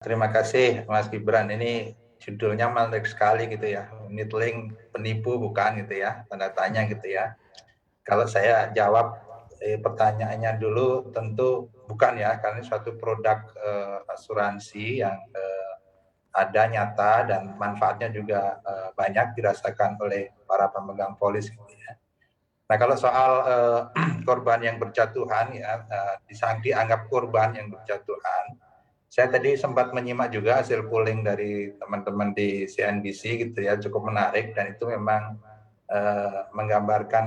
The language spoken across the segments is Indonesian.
Terima kasih Mas Gibran. Ini judulnya menarik sekali gitu ya. Unit link penipu bukan gitu ya, tanda tanya gitu ya. Kalau saya jawab pertanyaannya dulu, tentu bukan ya, karena ini suatu produk asuransi yang ada nyata dan manfaatnya juga banyak dirasakan oleh para pemegang polis gitu ya. Nah kalau soal korban yang berjatuhan ya, dianggap korban yang berjatuhan, saya tadi sempat menyimak juga hasil polling dari teman-teman di CNBC gitu ya, cukup menarik dan itu memang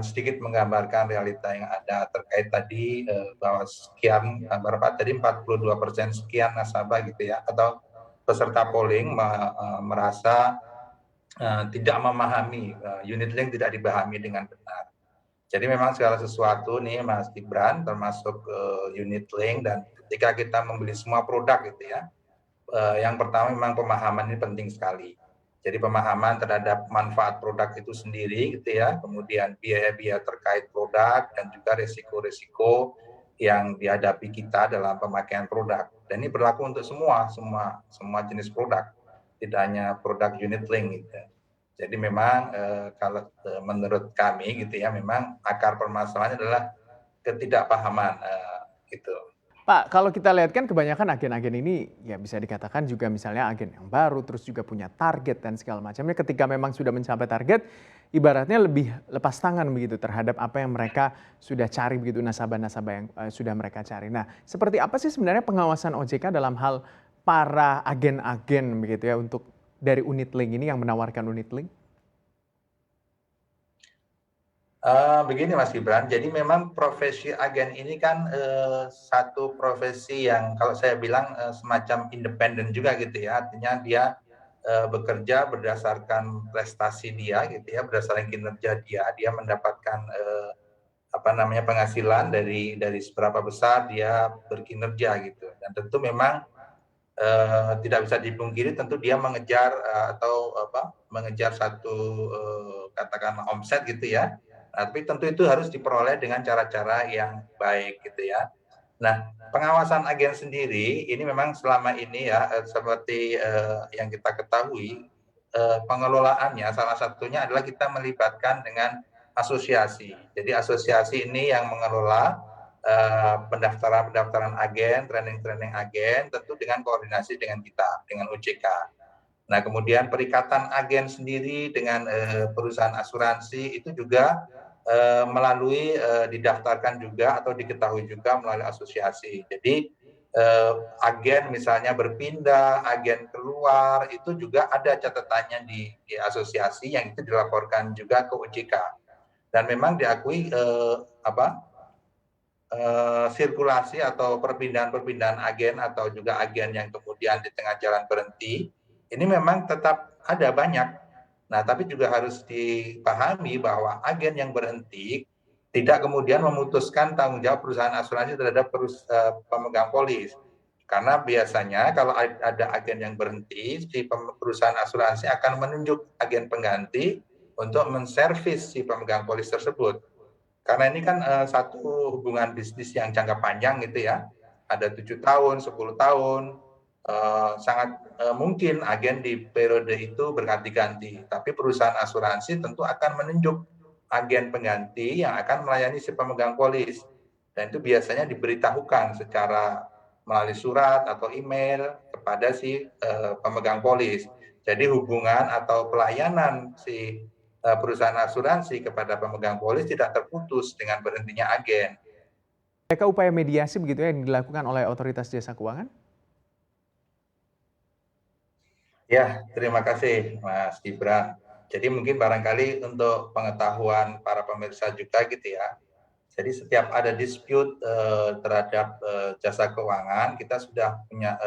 sedikit menggambarkan realita yang ada terkait tadi bahwa sekian berapa tadi 42% sekian nasabah gitu ya atau peserta polling merasa tidak memahami unit link tidak dipahami dengan benar. Jadi memang segala sesuatu nih Mas Gibran termasuk unit link dan ketika kita membeli semua produk gitu ya, yang pertama memang pemahaman ini penting sekali. Jadi pemahaman terhadap manfaat produk itu sendiri gitu ya, kemudian biaya-biaya terkait produk dan juga risiko-risiko yang dihadapi kita dalam pemakaian produk. Dan ini berlaku untuk semua jenis produk, tidak hanya produk unit link gitu. Jadi memang kalau menurut kami gitu ya, memang akar permasalahannya adalah ketidakpahaman gitu. Pak, kalau kita lihat kan kebanyakan agen-agen ini ya bisa dikatakan juga misalnya agen yang baru, terus juga punya target dan segala macamnya. Ketika memang sudah mencapai target, ibaratnya lebih lepas tangan begitu terhadap apa yang mereka sudah cari begitu, nasabah-nasabah yang sudah mereka cari. Nah, seperti apa sih sebenarnya pengawasan OJK dalam hal para agen-agen begitu ya untuk dari unit link ini yang menawarkan unit link? Begini Mas Gibran, jadi memang profesi agen ini kan satu profesi yang kalau saya bilang semacam independen juga gitu ya, artinya dia bekerja berdasarkan prestasi dia gitu ya, berdasarkan kinerja dia mendapatkan apa namanya penghasilan dari seberapa besar dia berkinerja gitu. Dan tentu memang tidak bisa dipungkiri tentu dia mengejar atau mengejar satu katakanlah omset gitu ya. Tapi tentu itu harus diperoleh dengan cara-cara yang baik gitu ya. Nah, pengawasan agen sendiri ini memang selama ini ya seperti yang kita ketahui pengelolaannya salah satunya adalah kita melibatkan dengan asosiasi. Jadi asosiasi ini yang mengelola pendaftaran agen, training agen, tentu dengan koordinasi dengan kita, dengan OJK. Nah, kemudian perikatan agen sendiri dengan perusahaan asuransi itu juga melalui didaftarkan juga atau diketahui juga melalui asosiasi. Jadi agen misalnya berpindah, agen keluar, itu juga ada catatannya di asosiasi yang itu dilaporkan juga ke OJK. Dan memang diakui sirkulasi atau perpindahan agen atau juga agen yang kemudian di tengah jalan berhenti, ini memang tetap ada banyak. Nah, tapi juga harus dipahami bahwa agen yang berhenti tidak kemudian memutuskan tanggung jawab perusahaan asuransi terhadap pemegang polis. Karena biasanya kalau ada agen yang berhenti, si perusahaan asuransi akan menunjuk agen pengganti untuk menservis si pemegang polis tersebut. Karena ini kan satu hubungan bisnis yang jangka panjang gitu ya, ada 7 tahun, 10 tahun, sangat mungkin agen di periode itu berganti-ganti. Tapi perusahaan asuransi tentu akan menunjuk agen pengganti yang akan melayani si pemegang polis. Dan itu biasanya diberitahukan secara melalui surat atau email kepada si pemegang polis. Jadi hubungan atau pelayanan si perusahaan asuransi kepada pemegang polis tidak terputus dengan berhentinya agen. Adakah upaya mediasi begitu ya yang dilakukan oleh otoritas jasa keuangan? Ya, terima kasih Mas Gibran. Jadi mungkin barangkali untuk pengetahuan para pemirsa juga gitu ya. Jadi setiap ada dispute terhadap jasa keuangan, kita sudah punya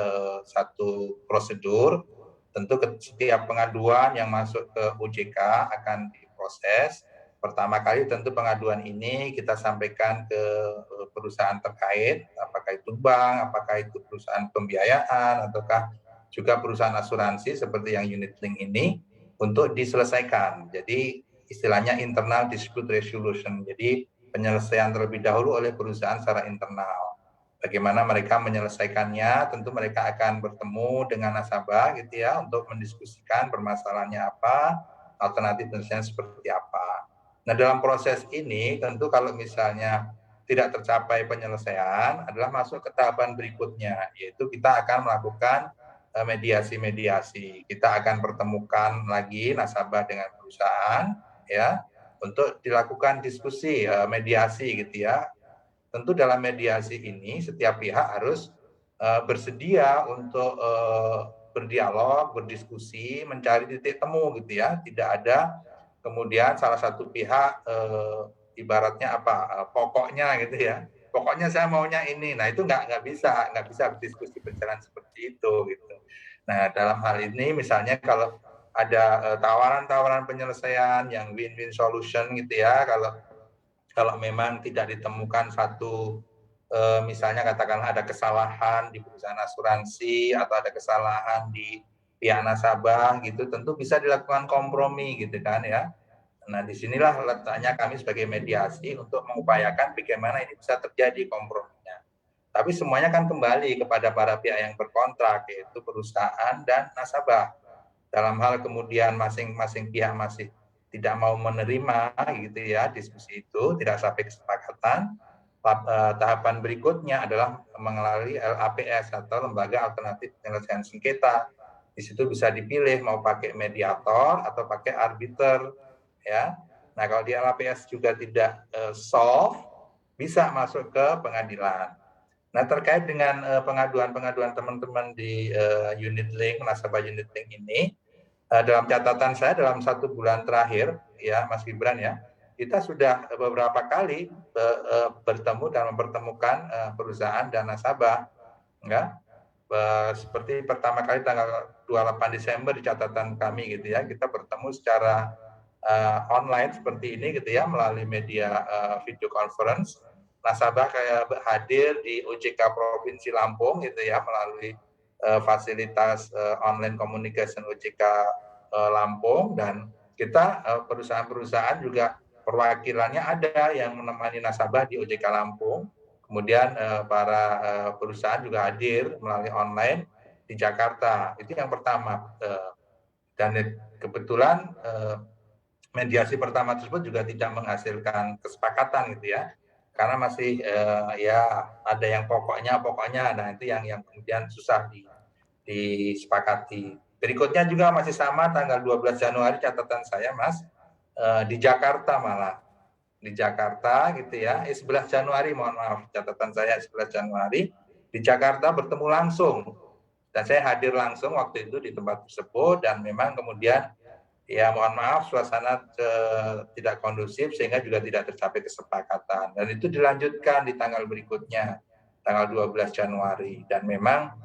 satu prosedur. Tentu setiap pengaduan yang masuk ke OJK akan diproses. Pertama kali tentu pengaduan ini kita sampaikan ke perusahaan terkait, apakah itu bank, apakah itu perusahaan pembiayaan, ataukah juga perusahaan asuransi seperti yang unit link ini untuk diselesaikan. Jadi istilahnya internal dispute resolution. Jadi penyelesaian terlebih dahulu oleh perusahaan secara internal. bagaimana mereka menyelesaikannya. Tentu mereka akan bertemu dengan nasabah gitu ya untuk mendiskusikan permasalahannya apa, alternatif penyelesaian seperti apa. Nah, dalam proses ini tentu kalau misalnya tidak tercapai penyelesaian adalah masuk ke tahapan berikutnya, yaitu kita akan melakukan mediasi-mediasi. Kita akan pertemukan lagi nasabah dengan perusahaan ya untuk dilakukan diskusi mediasi gitu ya. Tentu dalam mediasi ini setiap pihak harus bersedia untuk berdialog, berdiskusi, mencari titik temu gitu ya. Tidak ada kemudian salah satu pihak ibaratnya apa pokoknya gitu ya. Pokoknya saya maunya ini. Nah itu nggak bisa berdiskusi berjalan seperti itu gitu. Nah dalam hal ini misalnya kalau ada tawaran-tawaran penyelesaian yang win-win solution gitu ya, kalau memang tidak ditemukan satu misalnya katakanlah ada kesalahan di perusahaan asuransi atau ada kesalahan di pihak nasabah gitu, tentu bisa dilakukan kompromi gitu kan ya. Nah disinilah letaknya kami sebagai mediasi untuk mengupayakan bagaimana ini bisa terjadi komprominya. Tapi semuanya kan kembali kepada para pihak yang berkontrak, yaitu perusahaan dan nasabah. Dalam hal kemudian masing-masing pihak masih tidak mau menerima gitu ya diskusi itu, tidak sampai kesepakatan, tahapan berikutnya adalah mengalami LAPS atau Lembaga Alternatif Penyelesaian Sengketa. Di situ bisa dipilih mau pakai mediator atau pakai arbiter ya. Nah, kalau di LAPS juga tidak solve, bisa masuk ke pengadilan. Nah, terkait dengan pengaduan-pengaduan teman-teman di unit link, nasabah unit link ini, dalam catatan saya dalam 1 bulan terakhir, ya Mas Gibran ya, kita sudah beberapa kali bertemu dan mempertemukan perusahaan dan nasabah, ya. Seperti pertama kali tanggal 28 Desember di catatan kami gitu ya, kita bertemu secara online seperti ini gitu ya, melalui media video conference. Nasabah kayak hadir di OJK Provinsi Lampung gitu ya, melalui fasilitas online communication OJK Lampung, dan kita perusahaan-perusahaan juga perwakilannya ada yang menemani nasabah di OJK Lampung. Kemudian para perusahaan juga hadir melalui online di Jakarta. Itu yang pertama. Dan kebetulan mediasi pertama tersebut juga tidak menghasilkan kesepakatan gitu ya, karena masih ya ada yang pokoknya, nah itu yang kemudian susah disepakati. Berikutnya juga masih sama tanggal 12 Januari catatan saya Mas, di Jakarta malah, di Jakarta gitu ya, 11 Januari mohon maaf, catatan saya 11 Januari, di Jakarta bertemu langsung, dan saya hadir langsung waktu itu di tempat tersebut, dan memang kemudian ya mohon maaf suasana tidak kondusif sehingga juga tidak tercapai kesepakatan, dan itu dilanjutkan di tanggal berikutnya tanggal 12 Januari, dan memang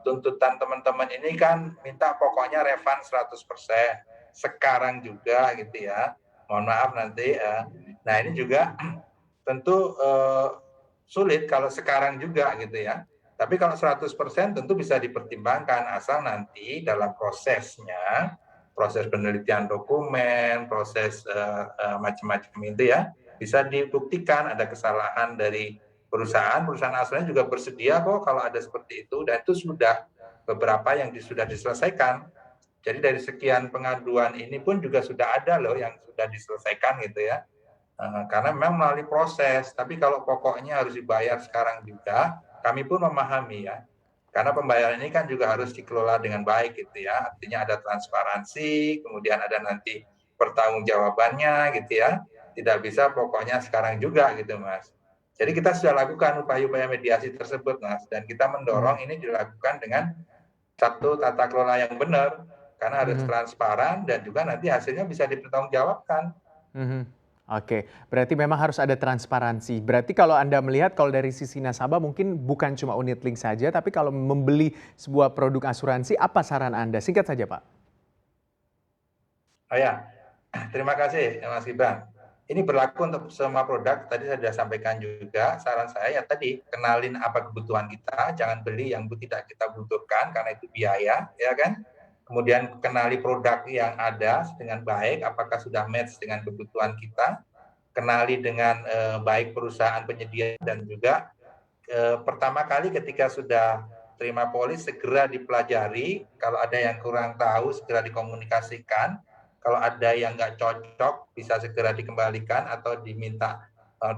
tuntutan teman-teman ini kan minta pokoknya refund 100% sekarang juga gitu ya, mohon maaf nanti nah ini juga tentu sulit kalau sekarang juga gitu ya. Tapi kalau 100% tentu bisa dipertimbangkan asal nanti dalam prosesnya, proses penelitian dokumen, proses macam-macam itu ya, bisa dibuktikan ada kesalahan dari perusahaan asuransi juga bersedia kok kalau ada seperti itu, dan itu sudah beberapa yang sudah diselesaikan. Jadi dari sekian pengaduan ini pun juga sudah ada loh yang sudah diselesaikan gitu ya. Karena memang melalui proses, tapi kalau pokoknya harus dibayar sekarang juga, kami pun memahami ya. Karena pembayaran ini kan juga harus dikelola dengan baik gitu ya. Artinya ada transparansi, kemudian ada nanti pertanggungjawabannya gitu ya. Tidak bisa pokoknya sekarang juga gitu Mas. Jadi kita sudah lakukan upaya-upaya mediasi tersebut Mas, dan kita mendorong ini dilakukan dengan satu tata kelola yang benar, karena harus transparan dan juga nanti hasilnya bisa dipertanggungjawabkan. Oke, berarti memang harus ada transparansi. Berarti kalau Anda melihat kalau dari sisi nasabah mungkin bukan cuma unit link saja, tapi kalau membeli sebuah produk asuransi, apa saran Anda? Singkat saja, Pak. Oh ya, terima kasih Mas Gibran. Ini berlaku untuk semua produk, tadi saya sudah sampaikan juga, saran saya ya tadi, kenalin apa kebutuhan kita, jangan beli yang tidak kita butuhkan karena itu biaya, ya kan? Kemudian kenali produk yang ada dengan baik, apakah sudah match dengan kebutuhan kita, kenali dengan baik perusahaan penyedia dan juga pertama kali ketika sudah terima polis segera dipelajari, kalau ada yang kurang tahu segera dikomunikasikan, kalau ada yang nggak cocok bisa segera dikembalikan atau diminta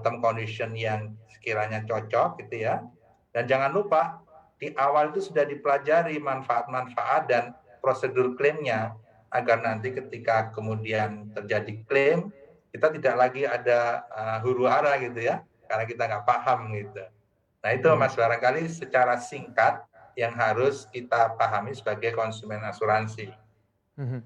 term condition yang sekiranya cocok gitu ya. Dan jangan lupa di awal itu sudah dipelajari manfaat-manfaat dan prosedur klaimnya agar nanti ketika kemudian terjadi klaim kita tidak lagi ada huru hara gitu ya karena kita nggak paham gitu. Nah itu Mhm. Mas barangkali secara singkat yang harus kita pahami sebagai konsumen asuransi. Mhm.